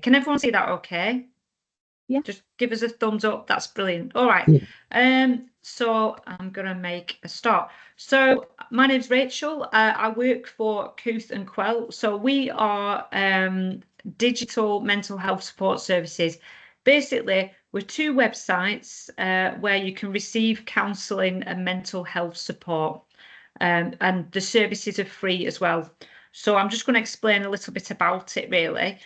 Can everyone see that okay? Yeah. Just give us a thumbs up. That's brilliant. All right. So I'm going to make a start. So my name's Rachel. I work for Kooth and Qwell. So we are digital mental health support services. Basically, we're two websites where you can receive counselling and mental health support. And the services are free as well. So I'm just going to explain a little bit about it, really.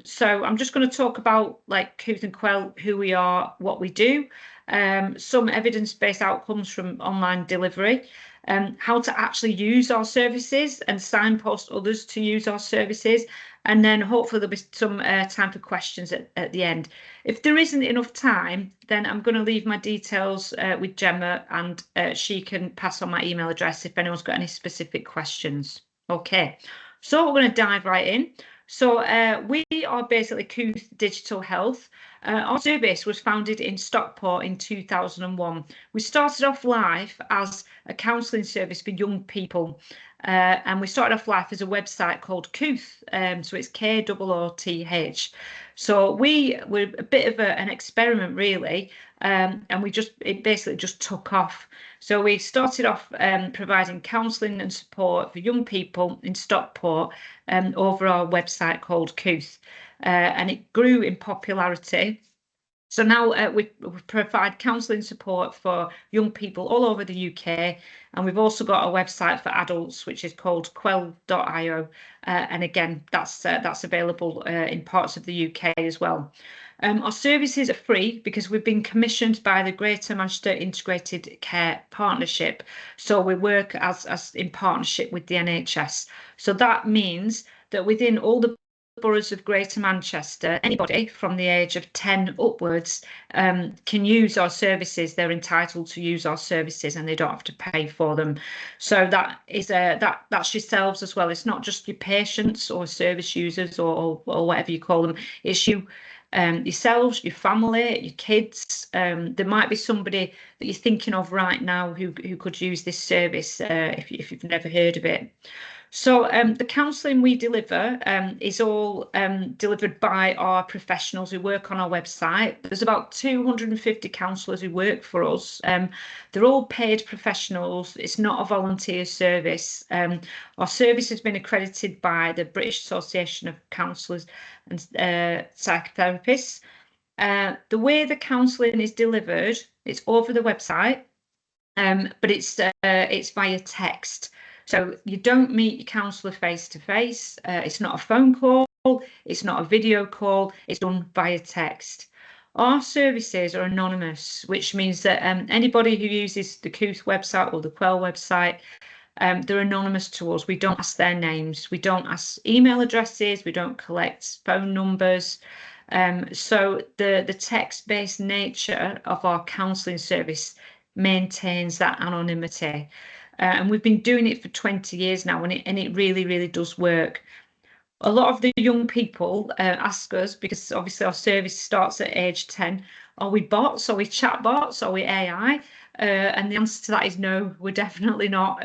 So I'm just going to talk about like Kooth and Qwell, who we are, what we do, some evidence-based outcomes from online delivery, how to actually use our services and signpost others to use our services. And then hopefully there'll be some time for questions at the end. If there isn't enough time, then I'm going to leave my details with Gemma, and she can pass on my email address if anyone's got any specific questions. Okay, so we're going to dive right in. So we are basically Kooth Digital Health. Our service was founded in Stockport in 2001. We started off life as a counselling service for young people. And we started off life as a website called Kooth. So it's K-O-O-T-H. So we were a bit of an experiment, really. And it basically just took off. So we started off providing counselling and support for young people in Stockport over our website called Kooth. And it grew in popularity. So now we provide counselling support for young people all over the UK, and we've also got a website for adults, which is called qwell.io, and again, that's available in parts of the UK as well. Our services are free because we've been commissioned by the Greater Manchester Integrated Care Partnership, so we work as in partnership with the NHS. So that means that within all the boroughs of Greater Manchester, anybody from the age of 10 upwards can use our services. They're entitled to use our services and they don't have to pay for them. So that is that's yourselves as well. It's not just your patients or service users or whatever you call them. It's you, yourselves, your family, your kids. There might be somebody that you're thinking of right now who could use this service if you've never heard of it. So the counselling we deliver is all delivered by our professionals who work on our website. There's about 250 counsellors who work for us. They're all paid professionals. It's not a volunteer service. Our service has been accredited by the British Association of Counsellors and Psychotherapists. The way the counselling is delivered, it's over the website, but it's via text. So you don't meet your counsellor face to face. It's not a phone call. It's not a video call. It's done via text. Our services are anonymous, which means that anybody who uses the Kooth website or the Qwell website, they're anonymous to us. We don't ask their names. We don't ask email addresses. We don't collect phone numbers. So the text-based nature of our counselling service maintains that anonymity. And we've been doing it for 20 years now, and it really, really does work. A lot of the young people ask us, because obviously our service starts at age 10, are we bots? Are we chatbots? Are we AI? And the answer to that is no, we're definitely not.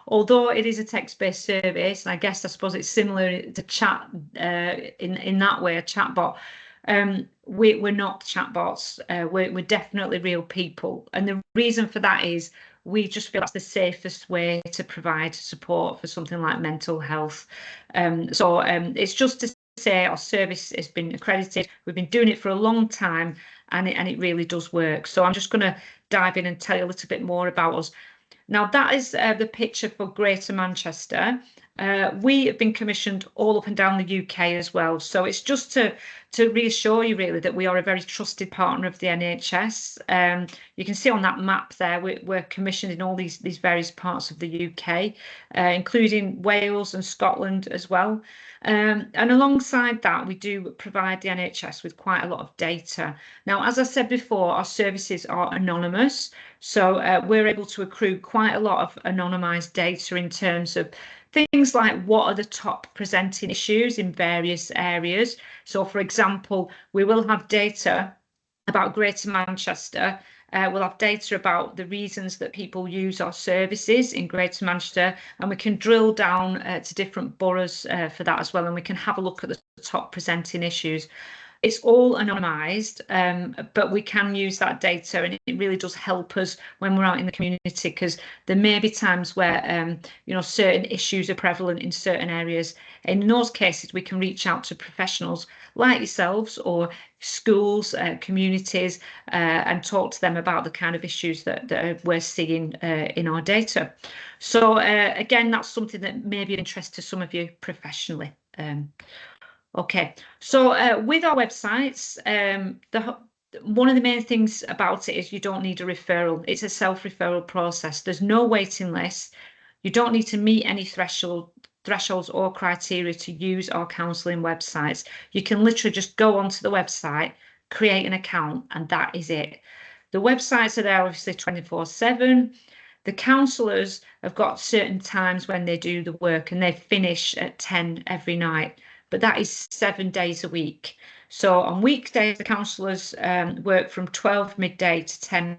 Although it is a text-based service, and I suppose it's similar to chat in that way, a chatbot. We're not chatbots. We're definitely real people. And the reason for that is we just feel that's the safest way to provide support for something like mental health. So it's just to say our service has been accredited. We've been doing it for a long time, and it really does work. So I'm just going to dive in and tell you a little bit more about us. Now, that is the picture for Greater Manchester. We have been commissioned all up and down the UK as well. So it's just to reassure you really that we are a very trusted partner of the NHS. You can see on that map there, we're commissioned in all these various parts of the UK, including Wales and Scotland as well. And alongside that, we do provide the NHS with quite a lot of data. Now, as I said before, our services are anonymous. So we're able to accrue quite a lot of anonymised data in terms of things like what are the top presenting issues in various areas. So, for example, we will have data about Greater Manchester we'll have data about the reasons that people use our services in Greater Manchester, and we can drill down to different boroughs for that as well, and we can have a look at the top presenting issues. It's all anonymised, but we can use that data, and it really does help us when we're out in the community, because there may be times where certain issues are prevalent in certain areas. In those cases, we can reach out to professionals like yourselves or schools, communities, and talk to them about the kind of issues that we're seeing in our data. So again, that's something that may be of interest to some of you professionally. Okay, so with our websites, one of the main things about it is you don't need a referral. It's a self-referral process. There's no waiting list. You don't need to meet any thresholds or criteria to use our counselling websites. You can literally just go onto the website, create an account, and that is it. The websites are there obviously 24/7. The counsellors have got certain times when they do the work, and they finish at 10 every night, but that is 7 days a week. So on weekdays, the counsellors work from 12 midday to 10.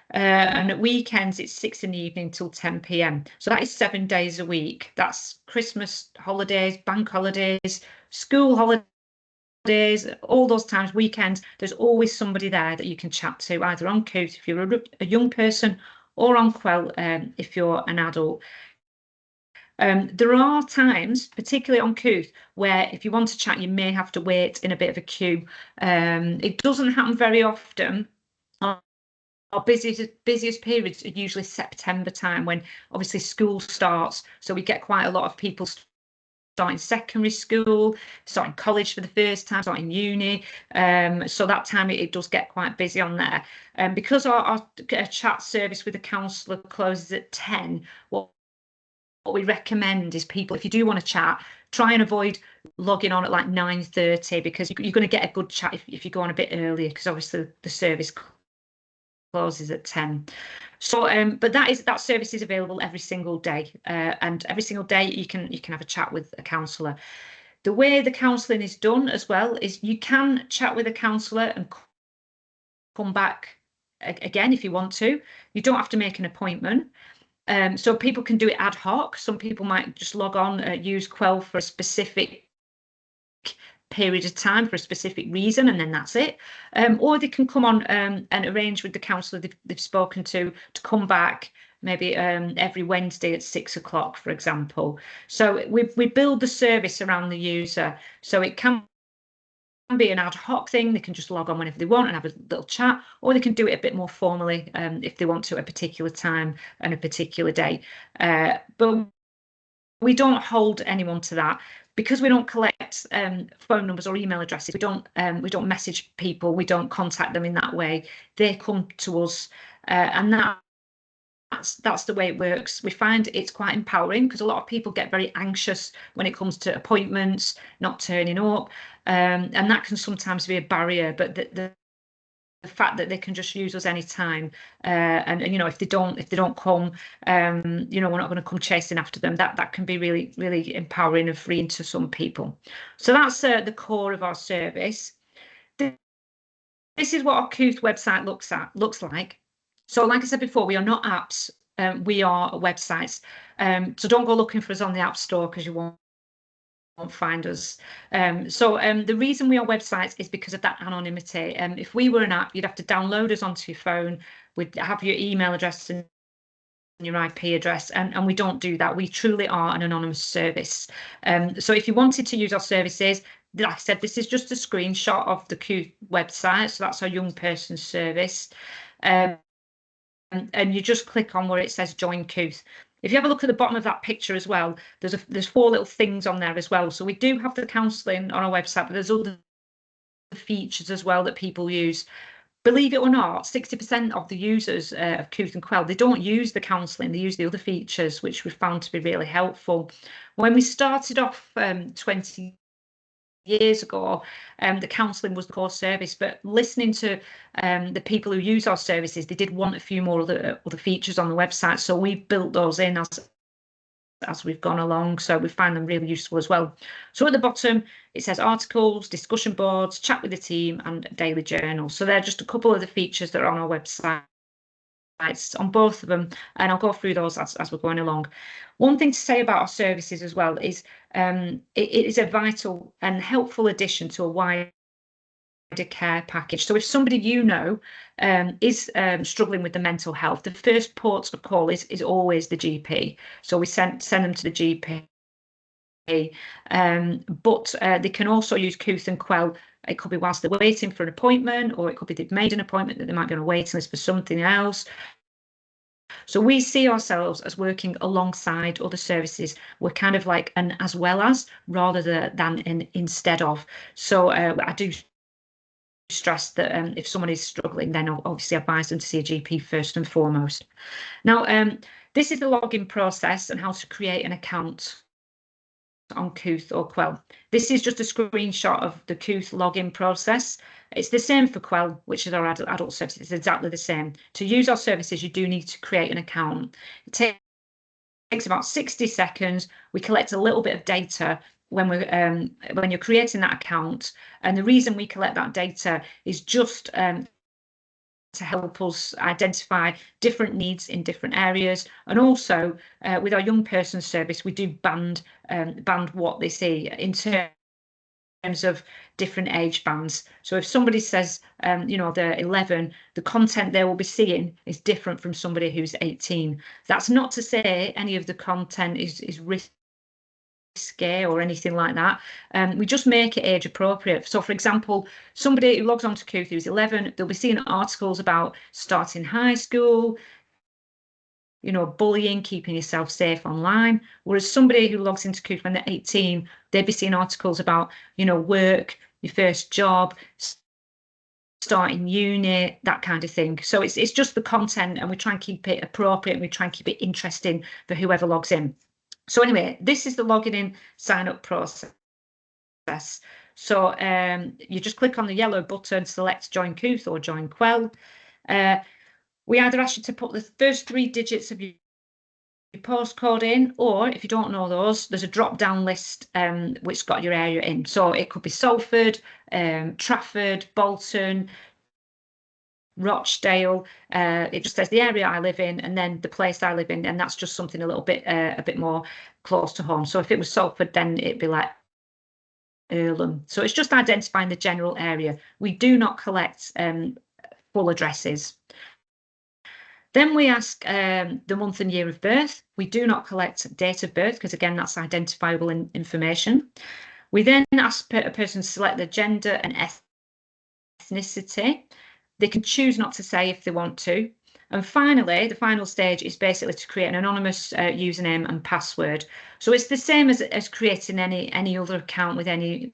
And at weekends, it's 6 in the evening till 10 p.m. So that is 7 days a week. That's Christmas holidays, bank holidays, school holidays, all those times, weekends. There's always somebody there that you can chat to, either on Kooth if you're a young person, or on Qwell if you're an adult. There are times, particularly on Kooth, where if you want to chat, you may have to wait in a bit of a queue. It doesn't happen very often. Our busiest periods are usually September time, when obviously school starts. So we get quite a lot of people starting secondary school, starting college for the first time, starting uni. So that time it does get quite busy on there. Because our chat service with the counsellor closes at 10, what we recommend is people, if you do want to chat, try and avoid logging on at like 9:30, because you're going to get a good chat if you go on a bit earlier, because obviously the service closes at 10. So but that service is available every single day, and every single day you can have a chat with a counsellor. The way the counselling is done as well is you can chat with a counsellor and come back again if you want to. You don't have to make an appointment. So people can do it ad hoc. Some people might just log on, use Qwell for a specific period of time for a specific reason, and then that's it. Or they can come on and arrange with the counsellor they've spoken to come back maybe every Wednesday at 6 o'clock, for example. So we build the service around the user, so it can be an ad hoc thing. They can just log on whenever they want and have a little chat, or they can do it a bit more formally if they want to, at a particular time and a particular day. But we don't hold anyone to that, because we don't collect phone numbers or email addresses. We don't message people. We don't contact them in that way. They come to us, and that's the way it works. We find it's quite empowering, because a lot of people get very anxious when it comes to appointments, not turning up, and that can sometimes be a barrier. But the fact that they can just use us anytime, and if they don't come, we're not going to come chasing after them. That can be really, really empowering and freeing to some people. So that's the core of our service. This is what our Kooth website looks like. So like I said before, we are not apps, we are websites. So don't go looking for us on the App Store, because you won't find us. The reason we are websites is because of that anonymity. If we were an app, you'd have to download us onto your phone. We'd have your email address and your IP address, and we don't do that. We truly are an anonymous service. So if you wanted to use our services, like I said, this is just a screenshot of the Kooth website. So that's our young person service. And you just click on where it says join Kooth. If you have a look at the bottom of that picture as well, there's 4 little things on there as well. So we do have the counselling on our website, but there's other features as well that people use. Believe it or not, 60% of the users of Kooth and Qwell, they don't use the counselling, they use the other features, which we found to be really helpful. When we started off 20 years ago, the counselling was the core service, but listening to the people who use our services, they did want a few more other features on the website, so we built those in as as we've gone along, so we find them really useful as well. So at the bottom it says articles, discussion boards, chat with the team, and daily journal. So they're just a couple of the features that are on our website on both of them, and I'll go through those as we're going along. One thing to say about our services as well is it is a vital and helpful addition to a wider care package. So if somebody is struggling with the mental health, the first port of call is always the GP. So we send them to the GP. But they can also use Kooth and Qwell. It could be whilst they're waiting for an appointment, or it could be they've made an appointment that they might be on a waiting list for something else. So we see ourselves as working alongside other services. We're kind of like an as well as rather than an instead of. So I do stress that if someone is struggling, then I'll obviously advise them to see a GP first and foremost. Now, this is the login process and how to create an account on Kooth or Qwell. This is just a screenshot of the Kooth login process. It's the same for Qwell, which is our adult service. It's exactly the same. To use our services, you do need to create an account. It takes about 60 seconds. We collect a little bit of data when you're creating that account, and the reason we collect that data is just to help us identify different needs in different areas. And also with our young person service, we do band what they see in terms of different age bands. So if somebody says, they're 11, the content they will be seeing is different from somebody who's 18. That's not to say any of the content is risky or anything like that. We just make it age appropriate. So for example, somebody who logs on to Kooth who's 11, they'll be seeing articles about starting high school, bullying, keeping yourself safe online. Whereas somebody who logs into Kooth when they're 18, they'd be seeing articles about, work, your first job, starting uni, that kind of thing. So it's just the content, and we try and keep it appropriate, and we try and keep it interesting for whoever logs in. So anyway, this is the login in sign up process. So you just click on the yellow button, select join Kooth or join Qwell. We either ask you to put the first 3 digits of your postcode in, or if you don't know those, there's a drop down list which's got your area in. So it could be Salford, Trafford, Bolton, Rochdale. It just says the area I live in and then the place I live in, and that's just something a bit more close to home. So if it was Salford, then it'd be like Earlham. So it's just identifying the general area. We do not collect full addresses. Then we ask the month and year of birth. We do not collect date of birth because, again, that's identifiable information. We then ask a person to select their gender and ethnicity. They can choose not to say if they want to. And finally, the final stage is basically to create an anonymous username and password. So it's the same as creating any other account with anything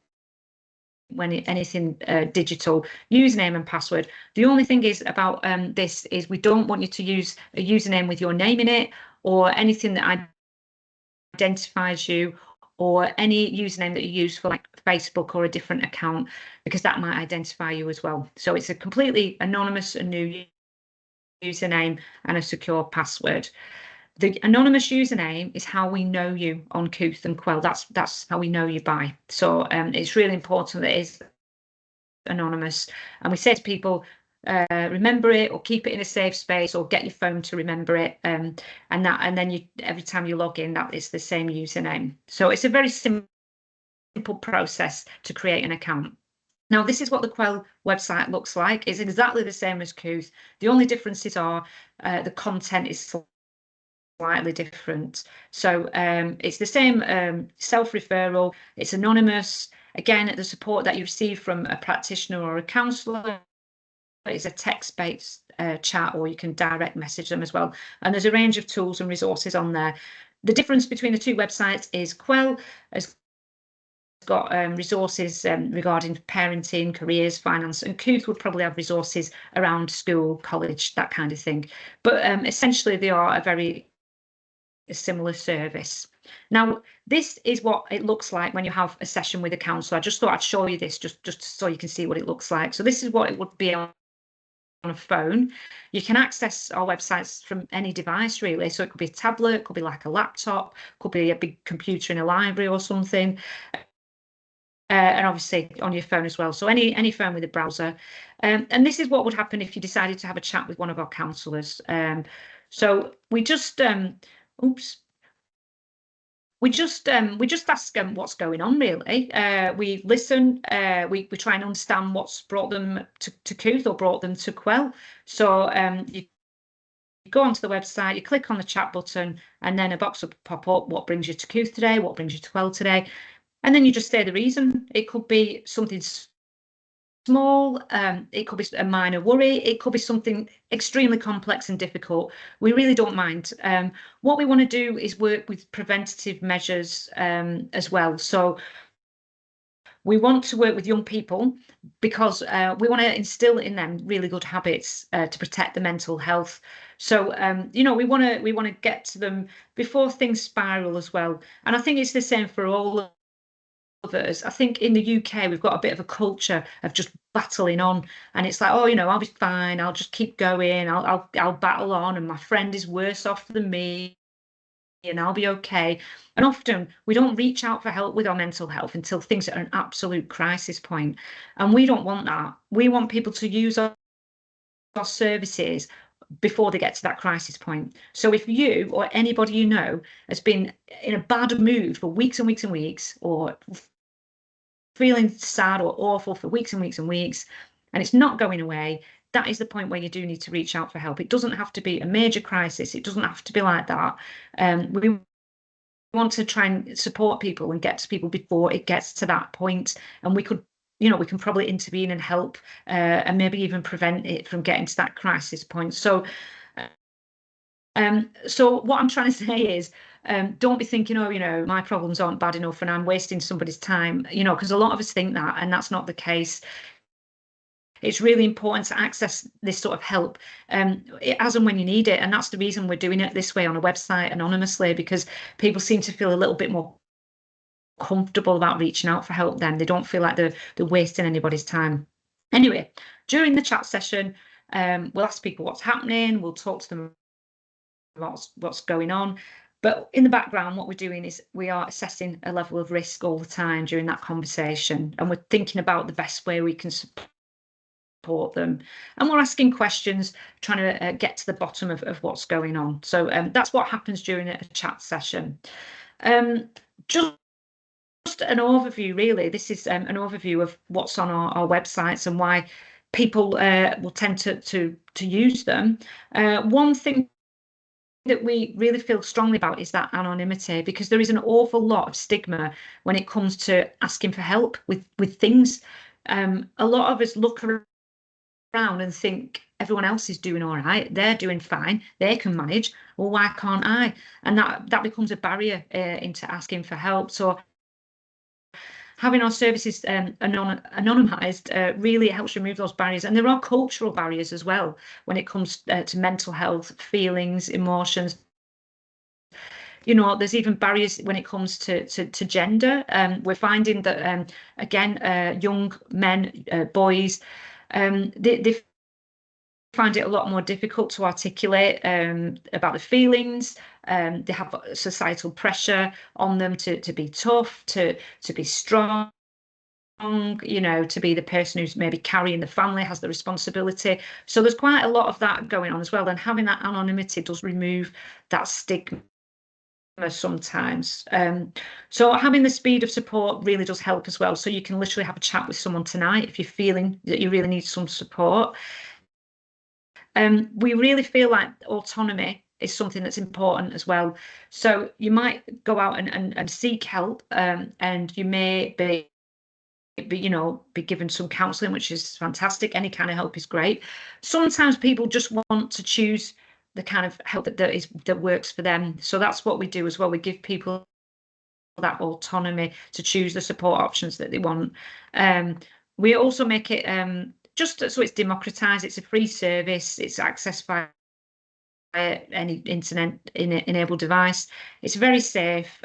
digital, username and password. The only thing is about this is we don't want you to use a username with your name in it, or anything that identifies you, or any username that you use for like Facebook or a different account, because that might identify you as well. So it's a completely anonymous and new username and a secure password. The anonymous username is how we know you on Kooth and Qwell. That's how we know you by. So it's really important that it is anonymous. And we say to people, remember it, or keep it in a safe space, or get your phone to remember it. And then you, every time you log in, that is the same username. So it's a very simple process to create an account. Now, this is what the Qwell website looks like. It's exactly the same as Kooth. The only differences are the content is slightly different. So it's the same self-referral. It's anonymous. Again, the support that you receive from a practitioner or a counsellor is a text-based chat, or you can direct message them as well. And there's a range of tools and resources on there. The difference between the two websites is Qwell has got resources regarding parenting, careers, finance, and Kooth would probably have resources around school, college, that kind of thing. But essentially, they are a very similar service. Now, this is what it looks like when you have a session with a counsellor. I just thought I'd show you this just so you can see what it looks like. So this is what it would be on a phone. You can access our websites from any device, really. So it could be a tablet, could be like a laptop, could be a big computer in a library or something. And obviously on your phone as well. So any phone with a browser. And this is what would happen if you decided to have a chat with one of our counsellors. So we just we just ask them what's going on, really. We listen, we try and understand what's brought them to Kooth or brought them to Qwell. So you go onto the website, you click on the chat button, and then a box will pop up. What brings you to Kooth today? What brings you to Qwell today? And then you just say the reason. It could be something small, it could be a minor worry, it could be something extremely complex and difficult. We really don't mind. What we want to do is work with preventative measures as well. So we want to work with young people because we want to instill in them really good habits to protect their mental health. So we want to get to them before things spiral as well. And I think it's the same for all of us. I think in the UK we've got a bit of a culture of just battling on, and it's like, oh, I'll be fine. I'll just keep going. I'll battle on, and my friend is worse off than me, and I'll be okay. And often we don't reach out for help with our mental health until things are at an absolute crisis point. And we don't want that. We want people to use our services before they get to that crisis point. So if you or anybody you know has been in a bad mood for weeks and weeks and weeks, or feeling sad or awful for weeks and weeks and weeks, and it's not going away, that is the point where you do need to reach out for help. It doesn't have to be a major crisis. It doesn't have to be like that. We want to try and support people and get to people before it gets to that point. And we could, we can probably intervene and help and maybe even prevent it from getting to that crisis point. So what I'm trying to say is, don't be thinking, oh, my problems aren't bad enough and I'm wasting somebody's time, because a lot of us think that, and that's not the case. It's really important to access this sort of help as and when you need it. And that's the reason we're doing it this way on a website anonymously, because people seem to feel a little bit more comfortable about reaching out for help then. They don't feel like they're wasting anybody's time. Anyway, during the chat session, we'll ask people what's happening. We'll talk to them about what's going on. But in the background, what we're doing is we are assessing a level of risk all the time during that conversation. And we're thinking about the best way we can support them. And we're asking questions, trying to get to the bottom of what's going on. So that's what happens during a chat session. Just an overview, really. This is an overview of what's on our websites and why people will tend to use them. One thing that we really feel strongly about is that anonymity, because there is an awful lot of stigma when it comes to asking for help with things. A lot of us look around and think everyone else is doing all right, they're doing fine, they can manage, well, why can't I? And that becomes a barrier into asking for help. So having our services anonymized really helps remove those barriers. And there are cultural barriers as well when it comes to mental health, feelings, emotions. There's even barriers when it comes to gender. We're finding that, again, young men, boys, they find it a lot more difficult to articulate about the feelings. They have societal pressure on them to be tough, to be strong, to be the person who's maybe carrying the family, has the responsibility. So there's quite a lot of that going on as well. And having that anonymity does remove that stigma sometimes. So having the speed of support really does help as well. So you can literally have a chat with someone tonight if you're feeling that you really need some support. We really feel like autonomy is something that's important as well. So you might go out and seek help, and you may be given some counselling, which is fantastic. Any kind of help is great. Sometimes people just want to choose the kind of help that works for them. So that's what we do as well. We give people that autonomy to choose the support options that they want. We also make it just so it's democratized. It's a free service. It's accessed by any internet enabled device. It's very safe.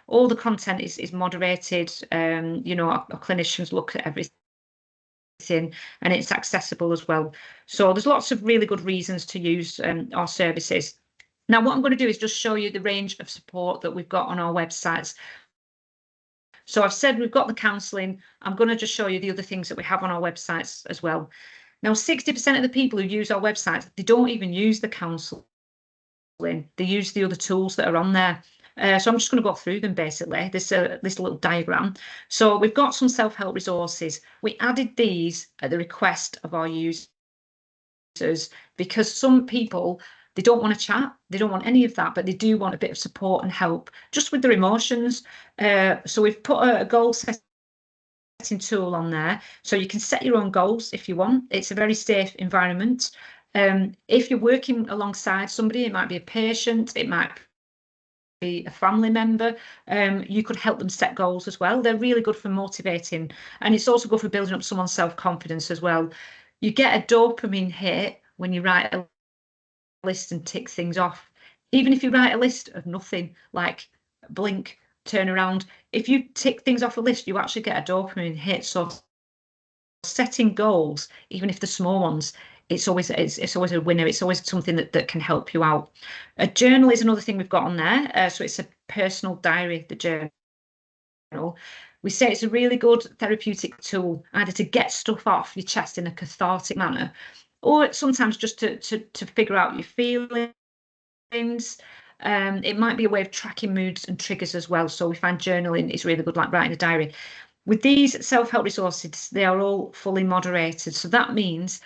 All the content is moderated. Our clinicians look at everything and it's accessible as well. So there's lots of really good reasons to use our services. Now, what I'm going to do is just show you the range of support that we've got on our websites. So I've said we've got the counselling. I'm going to just show you the other things that we have on our websites as well. Now, 60% of the people who use our websites, they don't even use the counselling. They use the other tools that are on there. So I'm just going to go through them basically, this little diagram. So we've got some self-help resources. We added these at the request of our users because some people, they don't want to chat, they don't want any of that, but they do want a bit of support and help just with their emotions. So we've put a goal setting tool on there, so you can set your own goals if you want. It's a very safe environment. If you're working alongside somebody, it might be a patient, it might be a family member, you could help them set goals as well. They're really good for motivating, and it's also good for building up someone's self-confidence as well. You get a dopamine hit when you write a list and tick things off. Even if you write a list of nothing, like blink, turn around, if you tick things off a list, you actually get a dopamine hit. So setting goals, even if they're small ones, it's always a winner. It's always something that can help you out. A journal is another thing we've got on there. So it's a personal diary, the journal. We say it's a really good therapeutic tool, either to get stuff off your chest in a cathartic manner, or sometimes just to figure out your feelings. It might be a way of tracking moods and triggers as well. So we find journaling is really good, like writing a diary. With these self-help resources, they are all fully moderated. So that means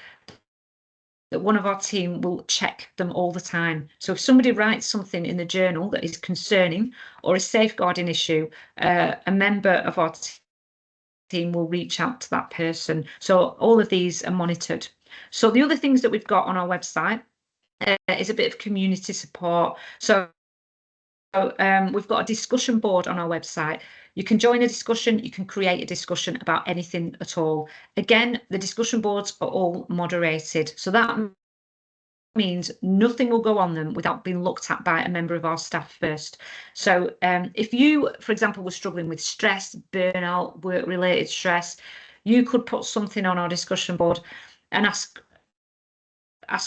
that one of our team will check them all the time. So if somebody writes something in the journal that is concerning or a safeguarding issue, a member of our team will reach out to that person. So all of these are monitored. So the other things that we've got on our website is a bit of community support. So we've got a discussion board on our website. You can join a discussion, you can create a discussion about anything at all. Again, the discussion boards are all moderated. So that means nothing will go on them without being looked at by a member of our staff first. So if you, for example, were struggling with stress, burnout, work-related stress, you could put something on our discussion board and ask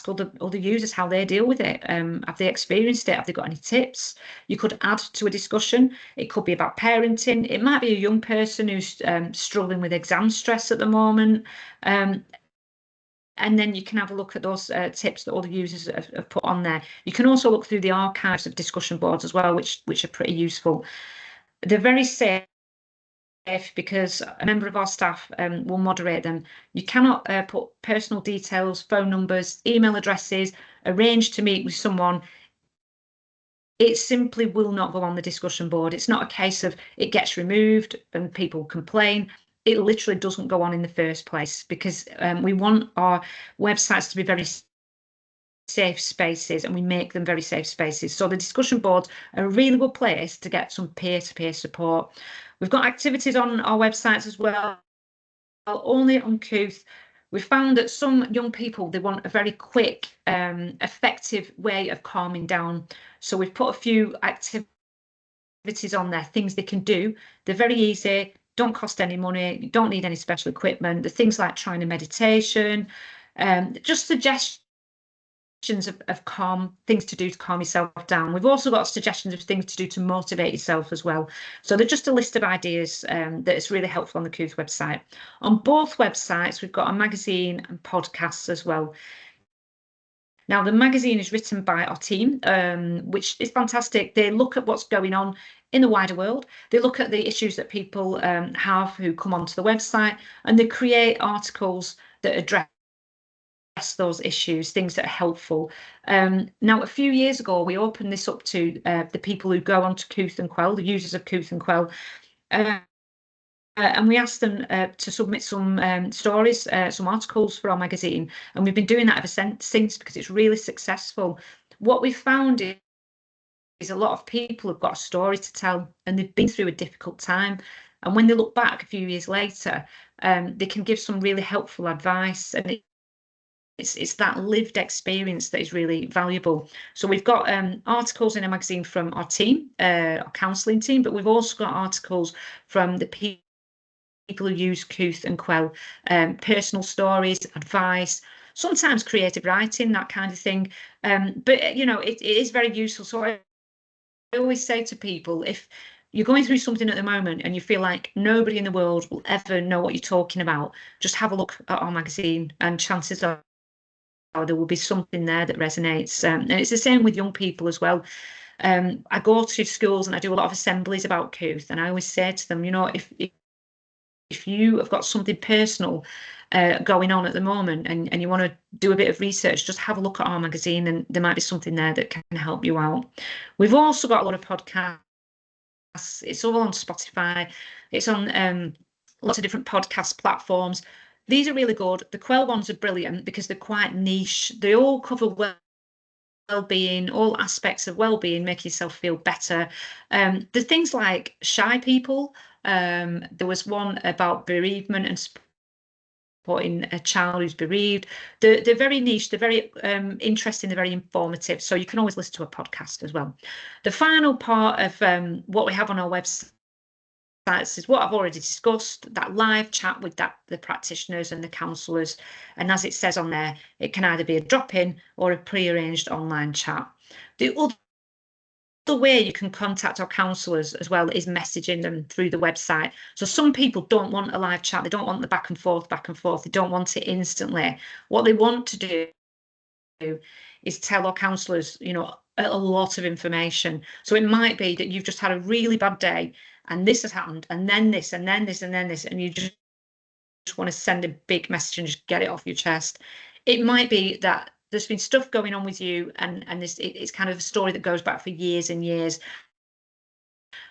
other users how they deal with it. Have they experienced it? Have they got any tips? You could add to a discussion. It could be about parenting. It might be a young person who's struggling with exam stress at the moment. And then you can have a look at those tips that all the users have put on there. You can also look through the archives of discussion boards as well, which are pretty useful. They're very safe because a member of our staff will moderate them. You cannot put personal details, phone numbers, email addresses, arrange to meet with someone. It simply will not go on the discussion board. It's not a case of it gets removed and people complain. It literally doesn't go on in the first place because we want our websites to be very safe spaces, and we make them very safe spaces. So the discussion boards are a really good place to get some peer-to-peer support. We've got activities on our websites as well, only on Kooth. We found that some young people, they want a very quick, effective way of calming down. So we've put a few activities on there, things they can do. They're very easy, don't cost any money, you don't need any special equipment. The things like trying a meditation, just suggestions of calm, things to do to calm yourself down. We've also got suggestions of things to do to motivate yourself as well. So they're just a list of ideas that is really helpful on the Kooth website. On both websites, we've got a magazine and podcasts as well. Now, the magazine is written by our team, which is fantastic. They look at what's going on in the wider world. They look at the issues that people have who come onto the website, and they create articles that address those issues, things that are helpful. Now, a few years ago, we opened this up to the people who go on to Kooth and Qwell, the users of Kooth and Qwell, and we asked them to submit some stories, some articles for our magazine, and we've been doing that ever since because it's really successful. What we've found is a lot of people have got a story to tell, and they've been through a difficult time, and when they look back a few years later, they can give some really helpful advice, and it's that lived experience that is really valuable. So we've got articles in a magazine from our team, our counselling team, but we've also got articles from the people who use Kooth and Qwell, personal stories, advice, sometimes creative writing, that kind of thing. But you know, it is very useful. So I always say to people, if you're going through something at the moment and you feel like nobody in the world will ever know what you're talking about, just have a look at our magazine, and chances are there will be something there that resonates. And it's the same with young people as well. I go to schools and I do a lot of assemblies about Kooth, and I always say to them, you know, if you have got something personal going on at the moment, and you want to do a bit of research, just have a look at our magazine, and there might be something there that can help you out. We've also got a lot of podcasts. It's all on Spotify. It's on lots of different podcast platforms. These are really good. The Qwell ones are brilliant because they're quite niche. They all cover well-being, all aspects of well-being, make yourself feel better. There's things like shy people. There was one about bereavement and supporting a child who's bereaved. They're very niche, they're very interesting, they're very informative. So you can always listen to a podcast as well. The final part of what we have on our website is what I've already discussed, that live chat with the practitioners and the counsellors. And as it says on there, it can either be a drop-in or a pre-arranged online chat. The other way you can contact our counsellors as well is messaging them through the website. So some people don't want a live chat, they don't want the back and forth, they don't want it instantly. What they want to do is tell our counsellors, you know, a lot of information. So it might be that you've just had a really bad day and this has happened, and then this, and then this, and then this, and you just want to send a big message and just get it off your chest. It might be that there's been stuff going on with you, and it's kind of a story that goes back for years and years.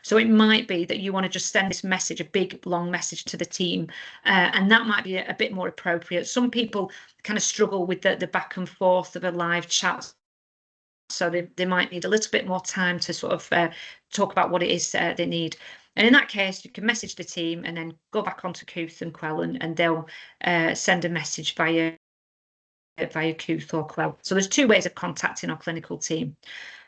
So it might be that you want to just send this message, a big long message to the team, and that might be a bit more appropriate. Some people kind of struggle with the back and forth of a live chat, so they might need a little bit more time to sort of talk about what it is they need. And in that case, you can message the team and then go back onto Kooth and Qwell, and they'll send a message via Kooth or Qwell. So there's two ways of contacting our clinical team.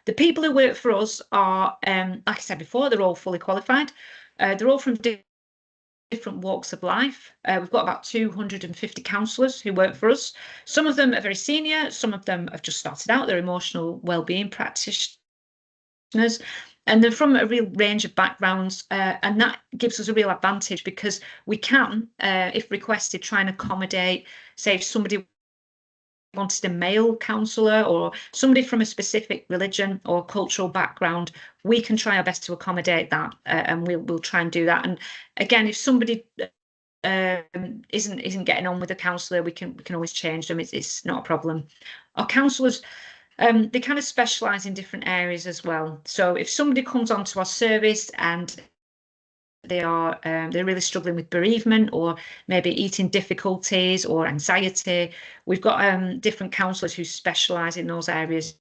The people who work for us are, like I said before, they're all fully qualified. They're all from different walks of life. We've got about 250 counsellors who work for us. Some of them are very senior, some of them have just started out, they're emotional wellbeing practitioners, and they're from a real range of backgrounds, and that gives us a real advantage because we can, if requested, try and accommodate, say if somebody wanted a male counsellor or somebody from a specific religion or cultural background, we can try our best to accommodate that, and we'll try and do that. And again, if somebody isn't getting on with a counsellor, we can always change them. It's not a problem. Our counsellors, they kind of specialise in different areas as well. So if somebody comes onto our service and they're really struggling with bereavement or maybe eating difficulties or anxiety, we've got different counsellors who specialise in those areas.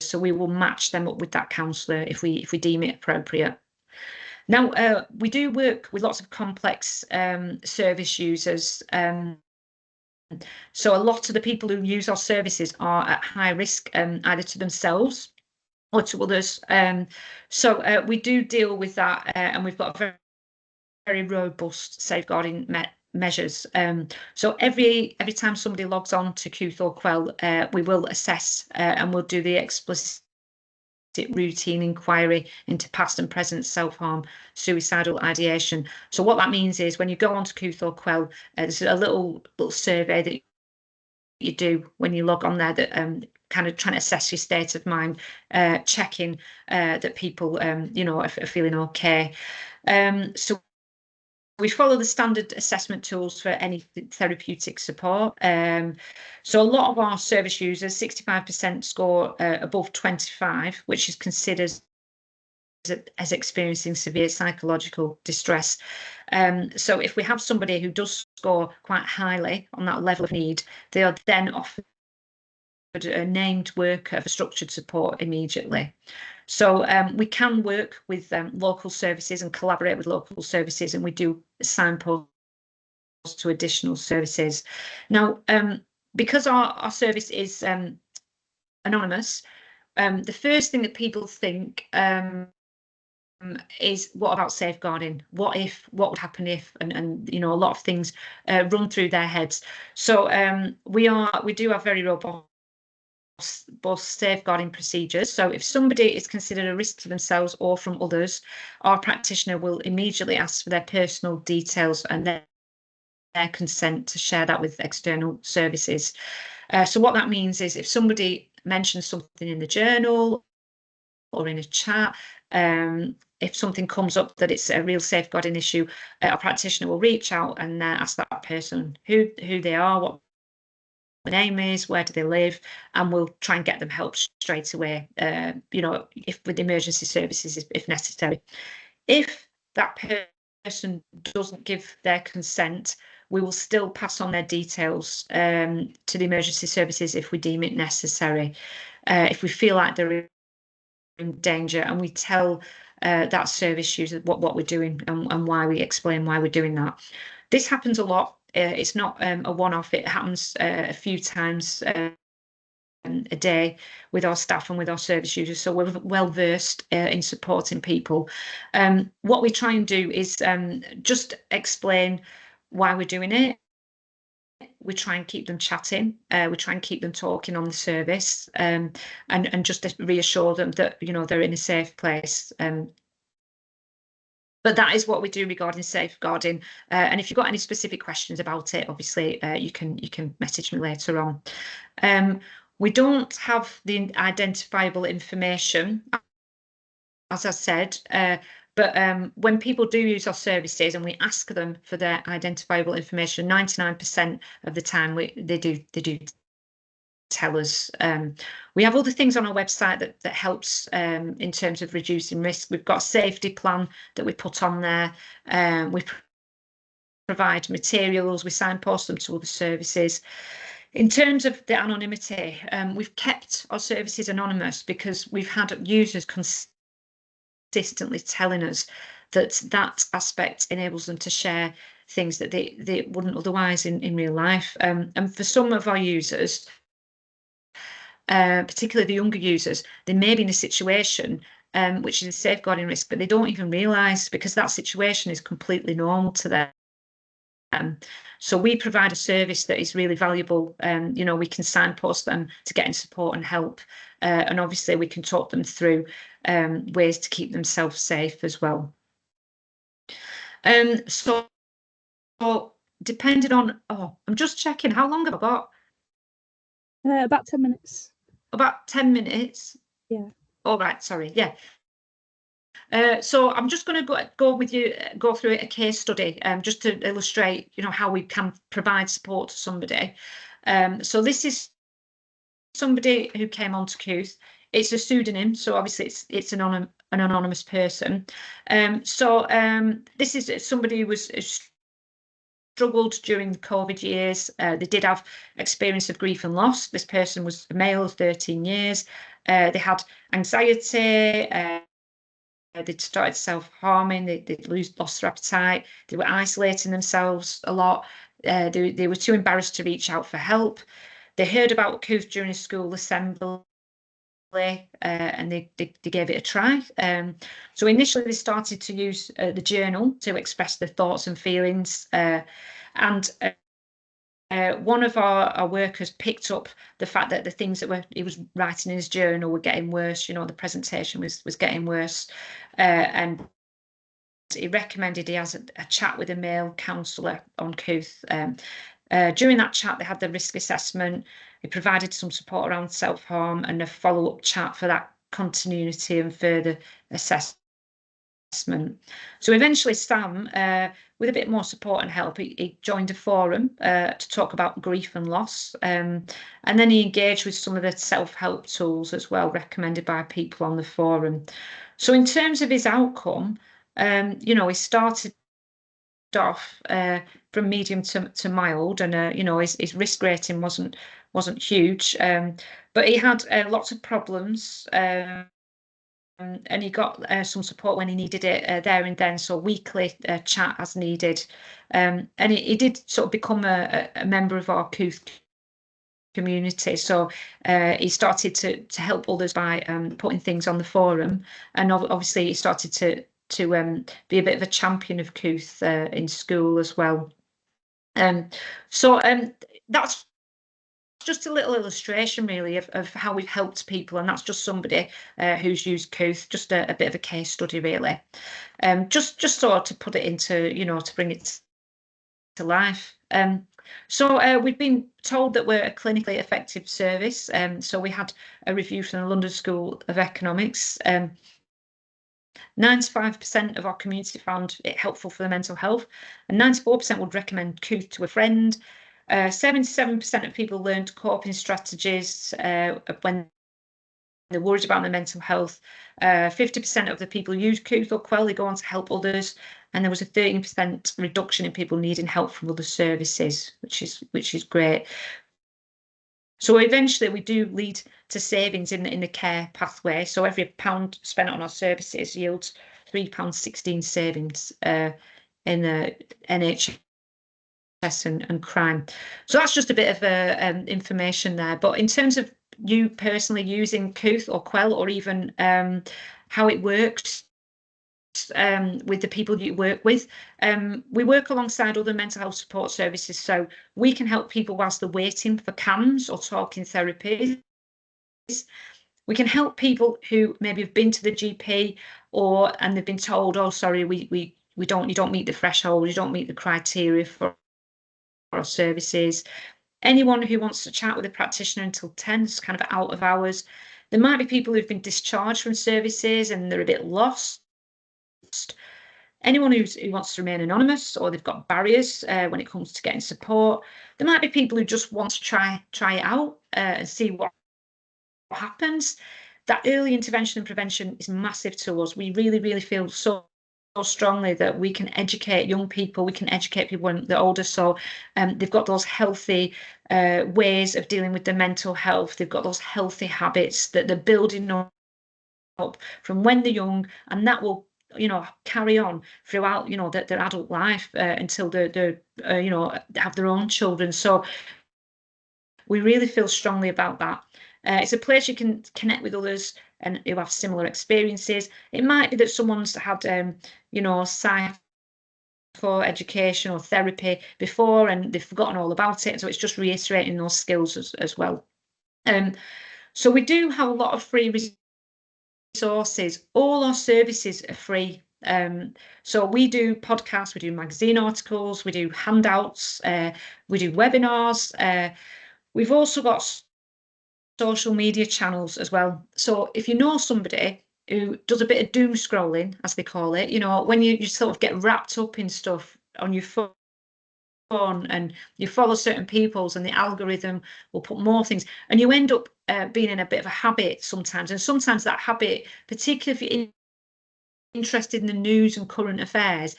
So we will match them up with that counsellor if we deem it appropriate. Now, we do work with lots of complex service users. So a lot of the people who use our services are at high risk, either to themselves or to others. So we do deal with that, and we've got very, very robust safeguarding measures. So every time somebody logs on to Kooth or Qwell, we will assess and we'll do the explicit routine inquiry into past and present self-harm, suicidal ideation. So what that means is when you go onto Kooth or Qwell, there's a little survey that you do when you log on there that kind of trying to assess your state of mind, checking that people you know, are feeling okay. So we follow the standard assessment tools for any therapeutic support. So a lot of our service users, 65% score above 25, which is considered as experiencing severe psychological distress. So if we have somebody who does score quite highly on that level of need, they are then offered a named worker for structured support immediately. So we can work with local services and collaborate with local services, and we do signpost to additional services. Now, because our service is anonymous, the first thing that people think is what about safeguarding? What would happen if, and you know, a lot of things run through their heads. So we do have very robust safeguarding procedures. So if somebody is considered a risk to themselves or from others, our practitioner will immediately ask for their personal details and their consent to share that with external services. So what that means is if somebody mentions something in the journal or in a chat, if something comes up that it's a real safeguarding issue, our practitioner will reach out and ask that person who they are, what the name is, where do they live, and we'll try and get them help straight away, you know, if with emergency services if necessary. If that person doesn't give their consent, we will still pass on their details to the emergency services if we deem it necessary. If we feel like they're in danger, and we tell that service user what we're doing and why, we explain why we're doing that. This happens a lot. It's not a one-off. It happens a few times a day with our staff and with our service users, so we're well versed in supporting people. What we try and do is just explain why we're doing it. We try and keep them chatting. We try and keep them talking on the service, and just reassure them that, you know, they're in a safe place. But that is what we do regarding safeguarding. And if you've got any specific questions about it, obviously you can message me later on. We don't have the identifiable information, as I said, but when people do use our services and we ask them for their identifiable information, 99% of the time they do tell us. We have other things on our website that helps in terms of reducing risk. We've got a safety plan that we put on there. We provide materials, we signpost them to other services. In terms of the anonymity, we've kept our services anonymous because we've had users consistently telling us that aspect enables them to share things that they wouldn't otherwise in real life. And for some of our users, particularly the younger users, they may be in a situation which is a safeguarding risk, but they don't even realise, because that situation is completely normal to them. So we provide a service that is really valuable. You know, we can signpost them to getting support and help, and obviously we can talk them through ways to keep themselves safe as well. So depending on, I'm just checking, how long have I got? About 10 minutes. About 10 minutes? Yeah. All right, sorry, yeah. So I'm just going to go through a case study, just to illustrate, you know, how we can provide support to somebody. So this is somebody who came onto Kooth. It's a pseudonym, so obviously it's an anonymous person. This is somebody who was struggled during the COVID years. They did have experience of grief and loss. This person was a male of 13 years. They had anxiety. They'd started self-harming. They'd lost their appetite. They were isolating themselves a lot. They were too embarrassed to reach out for help. They heard about Kooth during a school assembly, and they gave it a try. So initially they started to use the journal to express their thoughts and feelings, and one of our workers picked up the fact that the things that he was writing in his journal were getting worse. You know, the presentation was getting worse, and he recommended he has a chat with a male counsellor on Kooth. During that chat, they had the risk assessment. He provided some support around self-harm and a follow-up chat for that continuity and further assessment. So eventually Sam, with a bit more support and help, he joined a forum to talk about grief and loss, and then he engaged with some of the self-help tools as well, recommended by people on the forum. So in terms of his outcome, you know, he started off from medium to mild, and you know, his risk rating wasn't huge, but he had lots of problems, and he got some support when he needed it there and then, so weekly chat as needed, and he did sort of become a member of our Kooth community. So he started to help others by putting things on the forum, and obviously he started to be a bit of a champion of Kooth in school as well. So that's just a little illustration really of how we've helped people, and that's just somebody who's used Kooth, just a bit of a case study really. Just sort of to put it into, you know, to bring it to life. So we've been told that we're a clinically effective service. So we had a review from the London School of Economics. 95% of our community found it helpful for their mental health, and 94% would recommend Kooth to a friend. 77% of people learned coping strategies when they're worried about their mental health. 50% of the people use Kooth or Qwell, they go on to help others, and there was a 13% reduction in people needing help from other services, which is great. So eventually we do lead to savings in the care pathway. So every £1 spent on our services yields £3.16 savings in the NHS and crime. So that's just a bit of information there. But in terms of you personally using Kooth or Qwell, or even how it works with the people you work with, we work alongside other mental health support services, so we can help people whilst they're waiting for CAMHS or talking therapies. We can help people who maybe have been to the GP and they've been told, oh sorry, you don't meet the threshold, you don't meet the criteria for our services. Anyone who wants to chat with a practitioner until 10 is kind of out of hours. There might be people who've been discharged from services and they're a bit lost. Anyone who wants to remain anonymous, or they've got barriers when it comes to getting support. There might be people who just want to try it out and see what happens. That early intervention and prevention is massive to us. We really feel so strongly that we can educate young people, we can educate people when they're older, so they've got those healthy ways of dealing with their mental health. They've got those healthy habits that they're building up from when they're young, and that will, you know, carry on throughout, you know, their adult life until they're you know, have their own children. So we really feel strongly about that. It's a place you can connect with others and who have similar experiences. It might be that someone's had you know, psycho education or therapy before and they've forgotten all about it, so it's just reiterating those skills as well. So we do have a lot of free resources. All our services are free. So we do podcasts, we do magazine articles, we do handouts, we do webinars. We've also got social media channels as well. So if you know somebody who does a bit of doom scrolling, as they call it, you know, when you sort of get wrapped up in stuff on your phone and you follow certain peoples and the algorithm will put more things, and you end up being in a bit of a habit sometimes. And sometimes that habit, particularly if you're interested in the news and current affairs,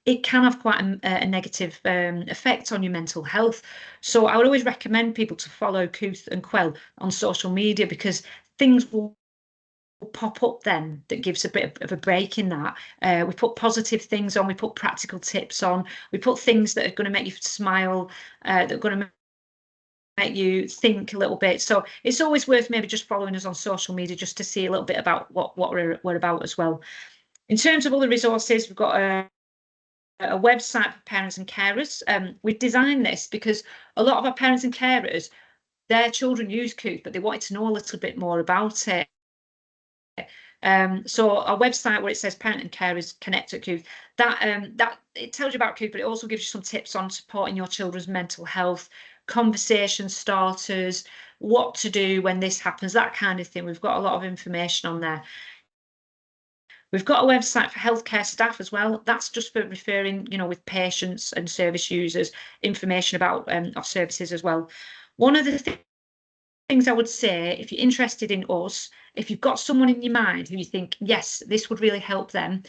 it can have quite a negative effect on your mental health. So I would always recommend people to follow Kooth and Qwell on social media, because things will pop up then that gives a bit of a break in that. We put positive things on, we put practical tips on, we put things that are going to make you smile, that are going to make you think a little bit. So it's always worth maybe just following us on social media just to see a little bit about what we're about as well. In terms of other resources, we've got a website for parents and carers. We've designed this because a lot of our parents and carers, their children use Kooth, but they wanted to know a little bit more about it. So our website, where it says parent and carers connect at Kooth, that it tells you about Kooth, but it also gives you some tips on supporting your children's mental health, conversation starters, what to do when this happens, that kind of thing. We've got a lot of information on there. We've got a website for healthcare staff as well. That's just for referring, you know, with patients and service users, information about our services as well. One of the things I would say, if you're interested in us, if you've got someone in your mind who you think, yes, this would really help them,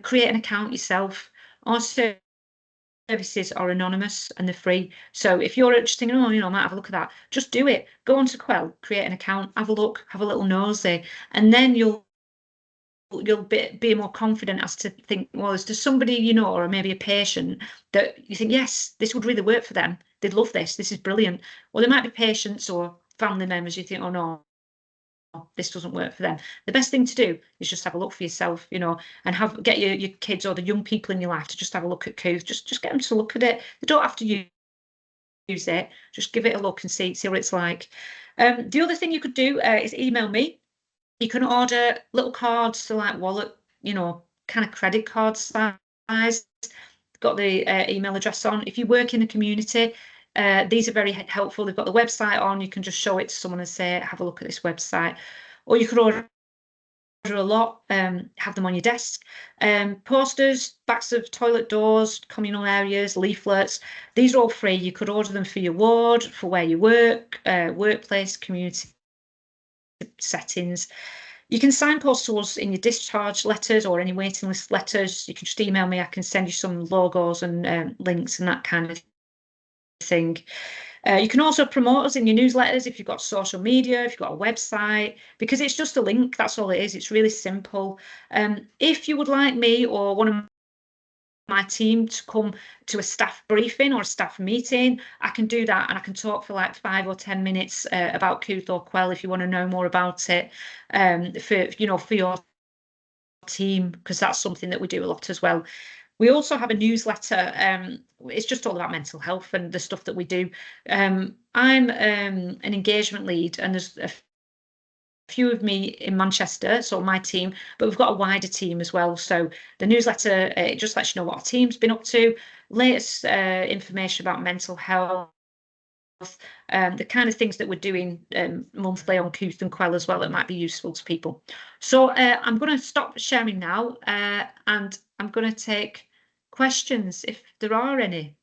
create an account yourself. Our services are anonymous and they're free. So if you're just thinking, oh, you know, I might have a look at that, just do it. Go on to Qwell, create an account, have a look, have a little nosy, and then you'll be more confident as to think, well, is there somebody you know, or maybe a patient that you think, yes, this would really work for them, they'd love this is brilliant. Or there might be patients or family members you think, oh no, this doesn't work for them. The best thing to do is just have a look for yourself, you know, and get your kids or the young people in your life to just have a look at Kooth. Just get them to look at it. They don't have to use it. Just give it a look and see what it's like. The other thing you could do is email me. You can order little cards, so like wallet, you know, kind of credit card size. Got the email address on. If you work in a community, these are very helpful. They've got the website on. You can just show it to someone and say, have a look at this website. Or you could order a lot, have them on your desk. Posters, backs of toilet doors, communal areas, leaflets. These are all free. You could order them for your ward, for where you work, workplace, community settings. You can signpost to us in your discharge letters or any waiting list letters. You can just email me. I can send you some logos and links and that kind of thing. You can also promote us in your newsletters if you've got social media, if you've got a website, because it's just a link. That's all it is. It's really simple. If you would like me or one of my team to come to a staff briefing or a staff meeting, I can do that, and I can talk for like 5 or 10 minutes about Kooth or Qwell if you want to know more about it, for your team, because that's something that we do a lot as well. We also have a newsletter. It's just all about mental health and the stuff that we do. I'm an engagement lead, and there's a few of me in Manchester, so my team, but we've got a wider team as well. So the newsletter, it just lets you know what our team's been up to, latest information about mental health, the kind of things that we're doing monthly on Kooth and Qwell as well that might be useful to people. So I'm going to stop sharing now, and I'm going to take questions if there are any.